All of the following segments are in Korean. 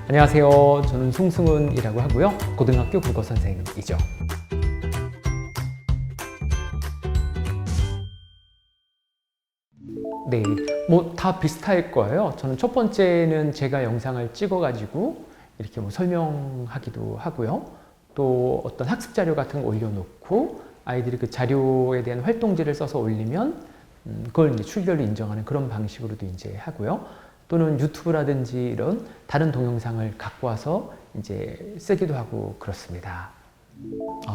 안녕하세요. 저는 송승훈이라고 하고요. 고등학교 국어 선생님이죠. 네, 뭐 다 비슷할 거예요. 저는 첫 번째는 제가 영상을 찍어가지고 이렇게 뭐 설명하기도 하고요. 또 어떤 학습 자료 같은 거 올려놓고 아이들이 그 자료에 대한 활동지를 써서 올리면 그걸 이제 출결로 인정하는 그런 방식으로도 이제 하고요. 또는 유튜브라든지 이런 다른 동영상을 갖고 와서 이제 쓰기도 하고 그렇습니다.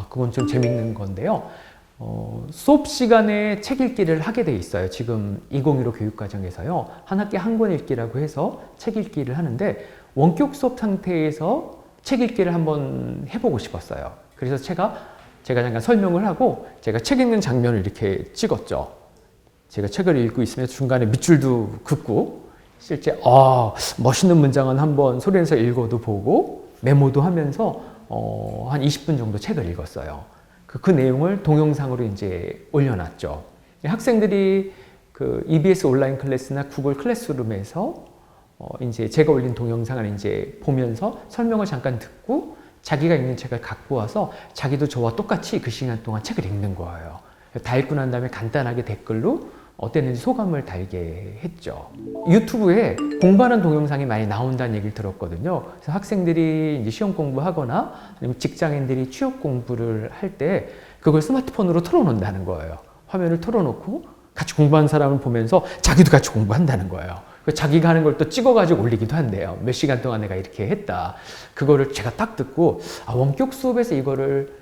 그건 좀 재밌는 건데요. 수업 시간에 책 읽기를 하게 돼 있어요. 지금 2015 교육과정에서요. 한 학기 한 권 읽기라고 해서 책 읽기를 하는데 원격 수업 상태에서 책 읽기를 한번 해보고 싶었어요. 그래서 제가 잠깐 설명을 하고 제가 책 읽는 장면을 이렇게 찍었죠. 제가 책을 읽고 있으면 중간에 밑줄도 긋고 실제 멋있는 문장은 한번 소리내서 읽어도 보고 메모도 하면서 한 20분 정도 책을 읽었어요. 그 내용을 동영상으로 이제 올려놨죠. 학생들이 그 EBS 온라인 클래스나 구글 클래스룸에서 이제 제가 올린 동영상을 이제 보면서 설명을 잠깐 듣고 자기가 읽는 책을 갖고 와서 자기도 저와 똑같이 그 시간 동안 책을 읽는 거예요. 다 읽고 난 다음에 간단하게 댓글로 어땠는지 소감을 달게 했죠. 유튜브에 공부하는 동영상이 많이 나온다는 얘기를 들었거든요. 그래서 학생들이 이제 시험 공부하거나 아니면 직장인들이 취업 공부를 할 때 그걸 스마트폰으로 틀어놓는다는 거예요. 화면을 틀어놓고 같이 공부하는 사람을 보면서 자기도 같이 공부한다는 거예요. 자기가 하는 걸 또 찍어가지고 올리기도 한대요. 몇 시간 동안 내가 이렇게 했다. 그거를 제가 딱 듣고 원격 수업에서 이거를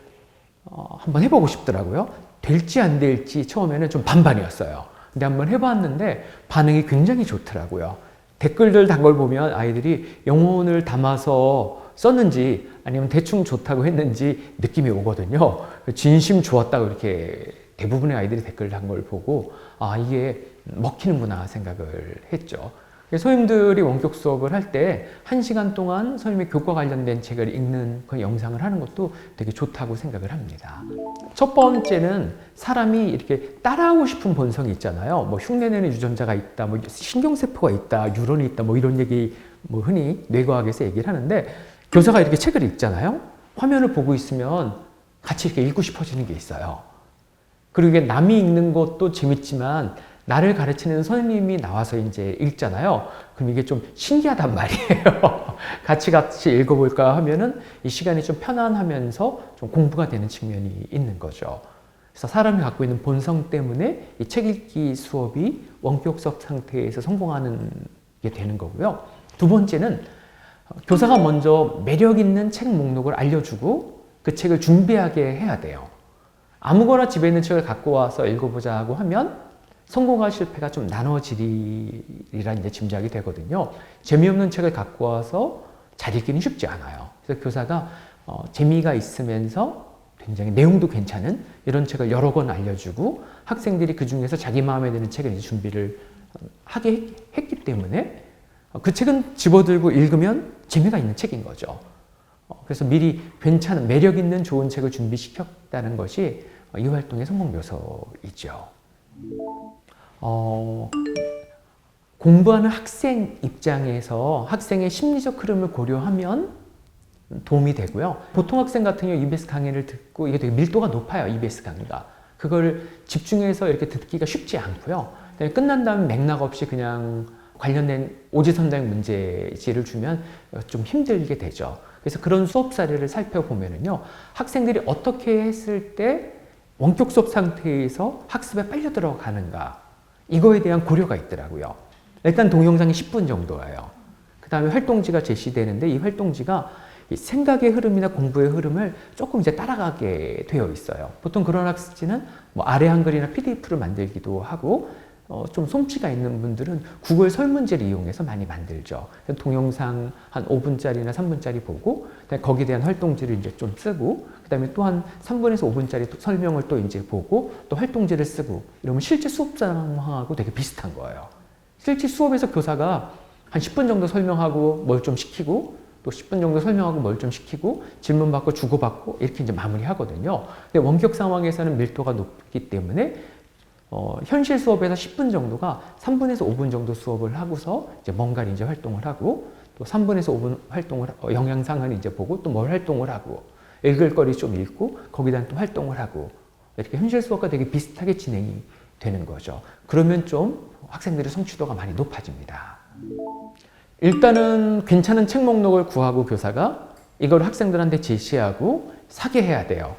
한번 해보고 싶더라고요. 될지 안 될지 처음에는 좀 반반이었어요. 근데 한번 해봤는데 반응이 굉장히 좋더라고요. 댓글들 단 걸 보면 아이들이 영혼을 담아서 썼는지 아니면 대충 좋다고 했는지 느낌이 오거든요. 진심 좋았다고 이렇게 대부분의 아이들이 댓글 단 걸 보고 이게 먹히는구나 생각을 했죠. 선생님들이 원격 수업을 할 때 1시간 동안 선생님의 교과 관련된 책을 읽는 그 영상을 하는 것도 되게 좋다고 생각을 합니다. 첫 번째는 사람이 이렇게 따라하고 싶은 본성이 있잖아요. 뭐 흉내내는 유전자가 있다, 뭐 신경세포가 있다, 뉴런이 있다, 뭐 이런 얘기 뭐 흔히 뇌과학에서 얘기를 하는데 교사가 이렇게 책을 읽잖아요. 화면을 보고 있으면 같이 이렇게 읽고 싶어지는 게 있어요. 그리고 이게 남이 읽는 것도 재밌지만 나를 가르치는 선생님이 나와서 이제 읽잖아요. 그럼 이게 좀 신기하단 말이에요. 같이 읽어볼까 하면은 이 시간이 좀 편안하면서 좀 공부가 되는 측면이 있는 거죠. 그래서 사람이 갖고 있는 본성 때문에 이 책 읽기 수업이 원격 수업 상태에서 성공하는 게 되는 거고요. 두 번째는 교사가 먼저 매력 있는 책 목록을 알려주고 그 책을 준비하게 해야 돼요. 아무거나 집에 있는 책을 갖고 와서 읽어보자 하고 하면 성공과 실패가 좀 나눠지리라 이제 짐작이 되거든요. 재미없는 책을 갖고 와서 잘 읽기는 쉽지 않아요. 그래서 교사가 재미가 있으면서 굉장히 내용도 괜찮은 이런 책을 여러 권 알려주고 학생들이 그 중에서 자기 마음에 드는 책을 이제 준비를 하게 했기 때문에 그 책은 집어들고 읽으면 재미가 있는 책인 거죠. 그래서 미리 괜찮은 매력 있는 좋은 책을 준비시켰다는 것이 이 활동의 성공 요소이죠. 공부하는 학생 입장에서 학생의 심리적 흐름을 고려하면 도움이 되고요. 보통 학생 같은 경우 EBS 강의를 듣고 이게 되게 밀도가 높아요. EBS 강의가. 그걸 집중해서 이렇게 듣기가 쉽지 않고요. 끝난 다음에 맥락 없이 그냥 관련된 오지선다형 문제지를 주면 좀 힘들게 되죠. 그래서 그런 수업 사례를 살펴보면요. 학생들이 어떻게 했을 때 원격 수업 상태에서 학습에 빨려 들어가는가 이거에 대한 고려가 있더라고요. 일단 동영상이 10분 정도예요. 그 다음에 활동지가 제시되는데 이 활동지가 생각의 흐름이나 공부의 흐름을 조금 이제 따라가게 되어 있어요. 보통 그런 학습지는 뭐 아래 한글이나 PDF를 만들기도 하고 좀 솜씨가 있는 분들은 구글 설문지를 이용해서 많이 만들죠. 동영상 한 5분짜리나 3분짜리 보고 거기에 대한 활동지를 이제 좀 쓰고 그다음에 또 한 3분에서 5분짜리 설명을 또 이제 보고 또 활동지를 쓰고 이러면 실제 수업 상황하고 되게 비슷한 거예요. 실제 수업에서 교사가 한 10분 정도 설명하고 뭘 좀 시키고 또 10분 정도 설명하고 뭘 좀 시키고 질문 받고 주고받고 이렇게 이제 마무리하거든요. 근데 원격 상황에서는 밀도가 높기 때문에 현실 수업에서 10분 정도가 3분에서 5분 정도 수업을 하고서 이제 뭔가 이제 활동을 하고 또 3분에서 5분 활동을, 영양상은 이제 보고 또 뭘 활동을 하고, 읽을 거리 좀 읽고, 거기다 또 활동을 하고, 이렇게 현실 수업과 되게 비슷하게 진행이 되는 거죠. 그러면 좀 학생들의 성취도가 많이 높아집니다. 일단은 괜찮은 책 목록을 구하고 교사가 이걸 학생들한테 제시하고 사게 해야 돼요.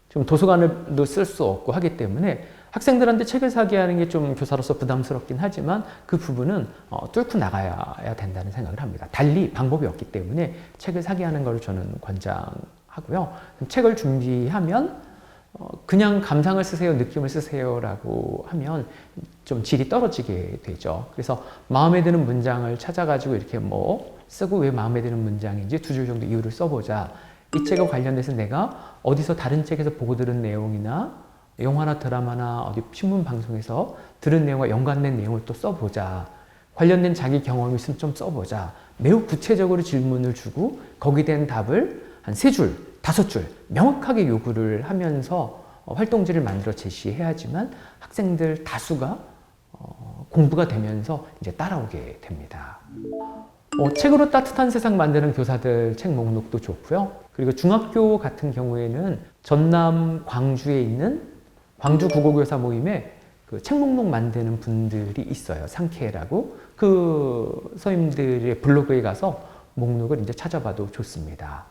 지금 도서관도 쓸 수 없고 하기 때문에 학생들한테 책을 사게 하는 게 좀 교사로서 부담스럽긴 하지만 그 부분은 뚫고 나가야 된다는 생각을 합니다. 달리 방법이 없기 때문에 책을 사게 하는 걸 저는 권장하고요. 책을 준비하면 그냥 감상을 쓰세요, 느낌을 쓰세요라고 하면 좀 질이 떨어지게 되죠. 그래서 마음에 드는 문장을 찾아가지고 이렇게 뭐 쓰고 왜 마음에 드는 문장인지 2줄 정도 이유를 써보자. 이 책과 관련돼서 내가 어디서 다른 책에서 보고 들은 내용이나 영화나 드라마나 어디 신문 방송에서 들은 내용과 연관된 내용을 또 써보자. 관련된 자기 경험이 있으면 좀 써보자. 매우 구체적으로 질문을 주고 거기에 대한 답을 한 3줄, 5줄 명확하게 요구를 하면서 활동지를 만들어 제시해야지만 학생들 다수가 공부가 되면서 이제 따라오게 됩니다. 책으로 따뜻한 세상 만드는 교사들 책 목록도 좋고요. 그리고 중학교 같은 경우에는 전남 광주에 있는 광주 국어교사 모임에 그 책 목록 만드는 분들이 있어요. 상케라고. 그 선생님들의 블로그에 가서 목록을 이제 찾아봐도 좋습니다.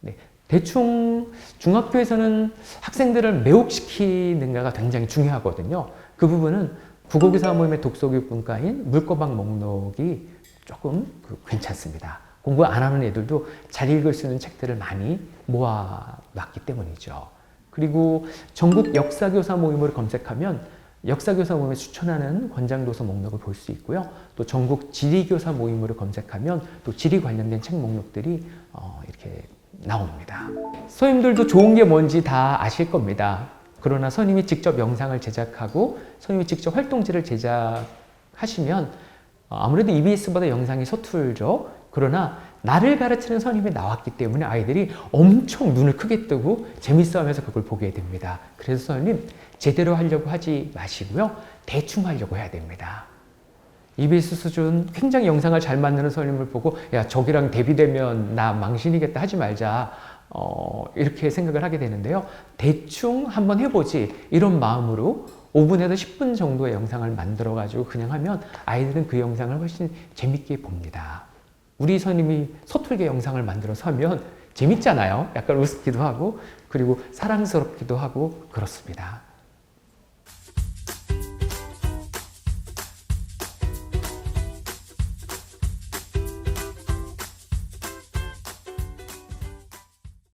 네. 대충 중학교에서는 학생들을 매혹시키는가가 굉장히 중요하거든요. 그 부분은 국어교사 모임의 독서교육 분과인 물거방 목록이 조금 괜찮습니다. 공부 안 하는 애들도 잘 읽을 수 있는 책들을 많이 모아놨기 때문이죠. 그리고 전국 역사교사 모임을 검색하면 역사교사 모임에 추천하는 권장도서 목록을 볼 수 있고요. 또 전국 지리교사 모임으로 검색하면 또 지리 관련된 책 목록들이 이렇게 나옵니다. 선생님들도 좋은 게 뭔지 다 아실 겁니다. 그러나 선생님이 직접 영상을 제작하고 선생님이 직접 활동지를 제작하시면 아무래도 EBS보다 영상이 서툴죠. 그러나 나를 가르치는 선생님이 나왔기 때문에 아이들이 엄청 눈을 크게 뜨고 재밌어하면서 그걸 보게 됩니다. 그래서 선생님 제대로 하려고 하지 마시고요. 대충 하려고 해야 됩니다. EBS 수준 굉장히 영상을 잘 만드는 선생님을 보고 야 저기랑 대비되면 나 망신이겠다 하지 말자 이렇게 생각을 하게 되는데요. 대충 한번 해보지 이런 마음으로 5분에서 10분 정도의 영상을 만들어 가지고 그냥 하면 아이들은 그 영상을 훨씬 재밌게 봅니다. 우리 선생님이 서툴게 영상을 만들어서 하면 재밌잖아요. 약간 우습기도 하고 그리고 사랑스럽기도 하고 그렇습니다.